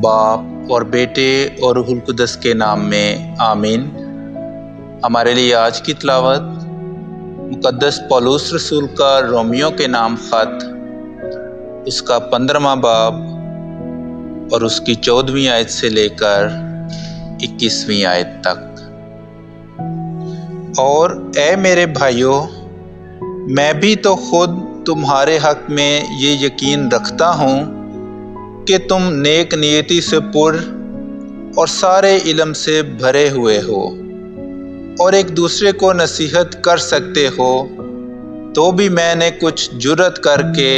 باپ اور بیٹے اور روح القدس کے نام میں آمین۔ ہمارے لیے آج کی تلاوت مقدس پولس رسول کا رومیوں کے نام خط، اس کا 15واں باب اور اس کی 14ویں آیت سے لے کر 21ویں آیت تک۔ اور اے میرے بھائیو، میں بھی تو خود تمہارے حق میں یہ یقین رکھتا ہوں کہ تم نیک نیتی سے پر اور سارے علم سے بھرے ہوئے ہو، اور ایک دوسرے کو نصیحت کر سکتے ہو، تو بھی میں نے کچھ جرأت کر کے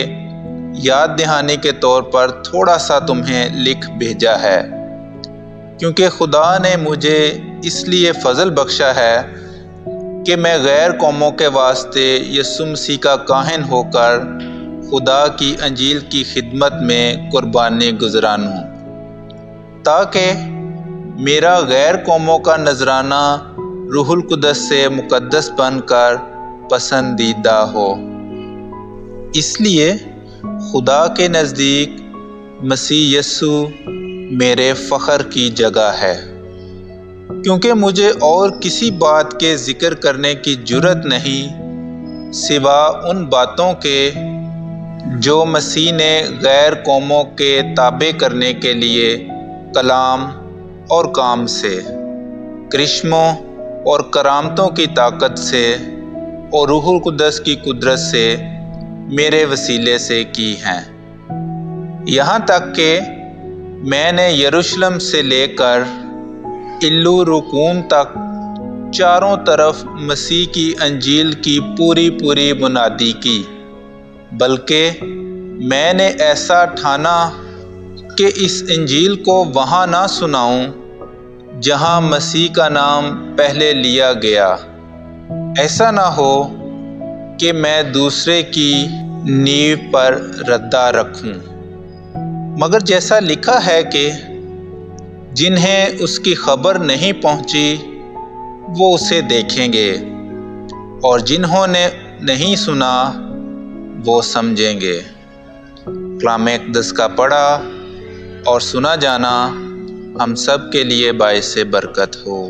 یاد دہانی کے طور پر تھوڑا سا تمہیں لکھ بھیجا ہے، کیونکہ خدا نے مجھے اس لیے فضل بخشا ہے کہ میں غیر قوموں کے واسطے یسوع مسیح کا کاہن ہو کر خدا کی انجیل کی خدمت میں قربانی گزرانوں، تاکہ میرا غیر قوموں کا نذرانہ روح القدس سے مقدس بن کر پسندیدہ ہو۔ اس لیے خدا کے نزدیک مسیح یسوع میرے فخر کی جگہ ہے، کیونکہ مجھے اور کسی بات کے ذکر کرنے کی جرأت نہیں سوا ان باتوں کے جو مسیح نے غیر قوموں کے تابع کرنے کے لیے کلام اور کام سے، کرشموں اور کرامتوں کی طاقت سے اور روح القدس کی قدرت سے میرے وسیلے سے کی ہیں، یہاں تک کہ میں نے یروشلم سے لے کر الوروکون تک چاروں طرف مسیح کی انجیل کی پوری منادی کی، بلکہ میں نے ایسا ٹھانا کہ اس انجیل کو وہاں نہ سناؤں جہاں مسیح کا نام پہلے لیا گیا، ایسا نہ ہو کہ میں دوسرے کی نیو پر ردہ رکھوں۔ مگر جیسا لکھا ہے کہ جنہیں اس کی خبر نہیں پہنچی وہ اسے دیکھیں گے، اور جنہوں نے نہیں سنا وہ سمجھیں گے۔ کلام اقدس کا پڑھا اور سنا جانا ہم سب کے لیے باعث برکت ہو۔